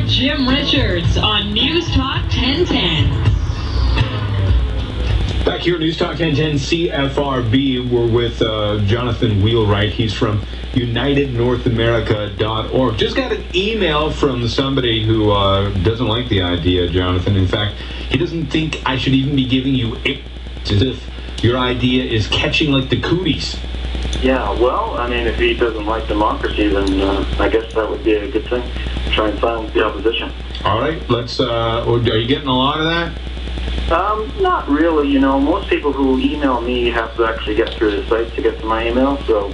Jim Richards on News Talk 1010. Back here at News Talk 1010 CFRB, we're with Jonathan Wheelwright. He's from UnitedNorthAmerica.org. Just got an email from somebody who doesn't like the idea, Jonathan. In fact, he doesn't think I should even be giving you it, as if your idea is catching like the cooties. Yeah, well, I mean, if he doesn't like democracy, then I guess that would be a good thing. Try and silence the opposition. All right, let's. Are you getting a lot of that? Not really. You know, most people who email me have to actually get through the site to get to my email. So,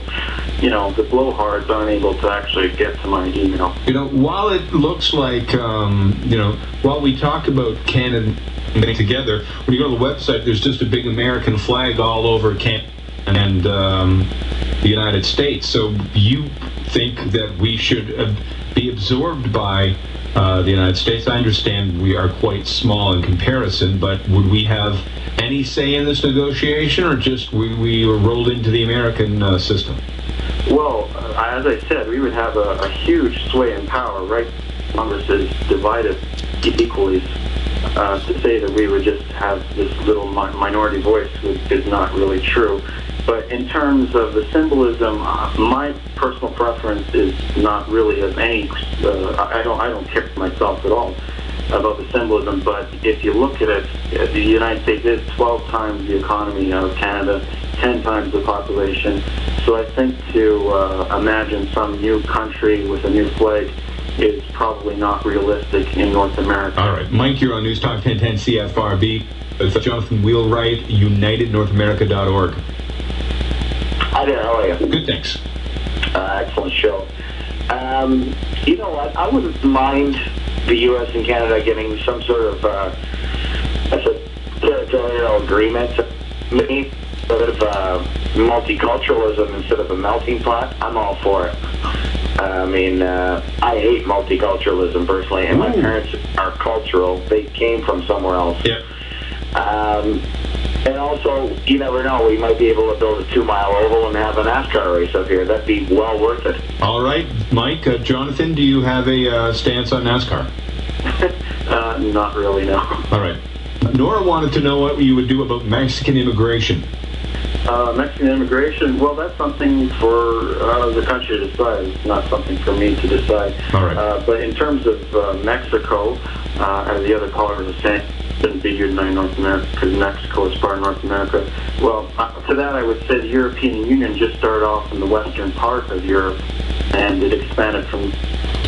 you know, the blowhards aren't able to actually get to my email. You know, while it looks like, while we talk about Canada getting together, when you go to the website, there's just a big American flag all over Canada and the United States. So you think that we should be absorbed by the United States? I understand we are quite small in comparison, but would we have any say in this negotiation, or just we were rolled into the American system? Well, as I said, we would have a huge sway in power, right? Congress is divided equally. To say that we would just have this little minority voice is not really true. But in terms of the symbolism, my personal preference is not really of any. I don't care myself at all about the symbolism. But if you look at it, the United States is 12 times the economy of Canada, 10 times the population. So I think to imagine some new country with a new flag is probably not realistic in North America. All right, Mike, you're on News Talk 1010 CFRB. It's Jonathan Wheelwright, UnitedNorthAmerica.org. Hi there, how are you? Good, thanks. Excellent show. You know what, I wouldn't mind the U.S. and Canada getting some sort of territorial agreement, maybe sort of multiculturalism instead of a melting pot. I'm all for it. I mean, I hate multiculturalism personally, and my parents are cultural. They came from somewhere else. Yeah. And also, you never know, we might be able to build a 2-mile oval and have a NASCAR race up here. That'd be well worth it. All right, Mike, Jonathan, do you have a stance on NASCAR? Not really, no. All right. Nora wanted to know what you would do about Mexican immigration. Mexican immigration, well, that's something for the country to decide. It's not something for me to decide. All right. But in terms of Mexico, as the other callers are saying, shouldn't be United North America because Mexico is part of North America. Well, to that I would say the European Union just started off in the western part of Europe, and it expanded from.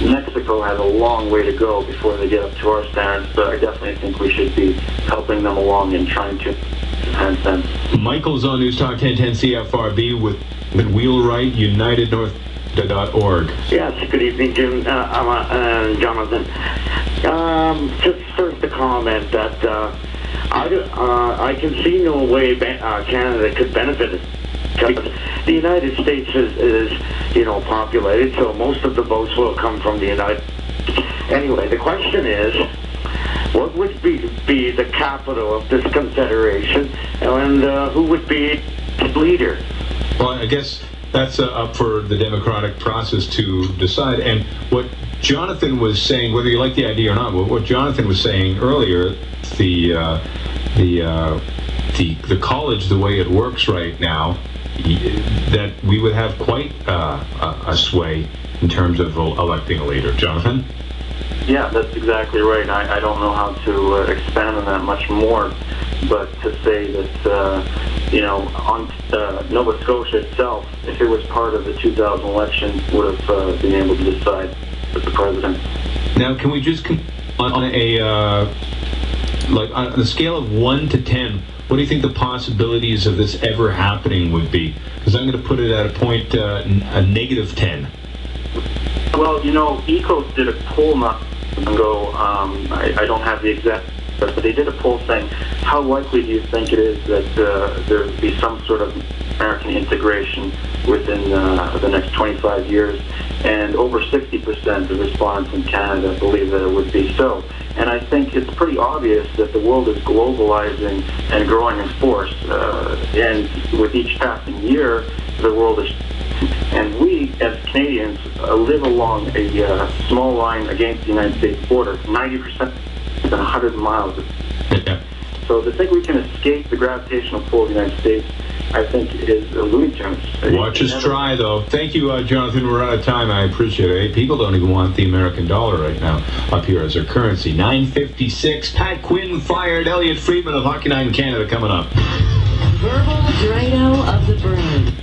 Mexico has a long way to go before they get up to our standards, but I definitely think we should be helping them along and trying to transcend. Michael's on News Talk 1010 CFRB with Wheelwright, UnitedNorth.org. Yes, good evening, Jim. I'm Jonathan. Just first a comment that I can see no way Canada could benefit. The United States is populated, so most of the votes will come from the United States. Anyway, the question is, what would be the capital of this confederation, and who would be its leader? Well, I guess that's up for the democratic process to decide. And what Jonathan was saying, whether you like the idea or not, what Jonathan was saying earlier, the college, the way it works right now, that we would have quite a sway in terms of electing a leader. Jonathan? Yeah, that's exactly right. I don't know how to expand on that much more, but to say that, on Nova Scotia itself, if it was part of the 2000 election, would have been able to decide with the president. Now, can we just, on a scale of 1 to 10, what do you think the possibilities of this ever happening would be? Because I'm going to put it at a point, a negative 10. Well, ECOS did a poll not ago. I don't have the exact, but they did a poll saying, how likely do you think it is that there would be some sort of American integration within the next 25 years? And over 60% of respondents in Canada believe that it would be so. And I think it's pretty obvious that the world is globalizing and growing in force. And with each passing year, the world is And we, as Canadians, live along a small line against the United States border, 90% within 100 miles. Yeah. So to think we can escape the gravitational pull of the United States, I think, is a Looney Tunes. Watch us try, though. Thank you, Jonathan. We're out of time. I appreciate it. People don't even want the American dollar right now up here as their currency. 9:56. Pat Quinn fired. Elliot Friedman of Hockey Night in Canada coming up. Verbal Drano of the Brain.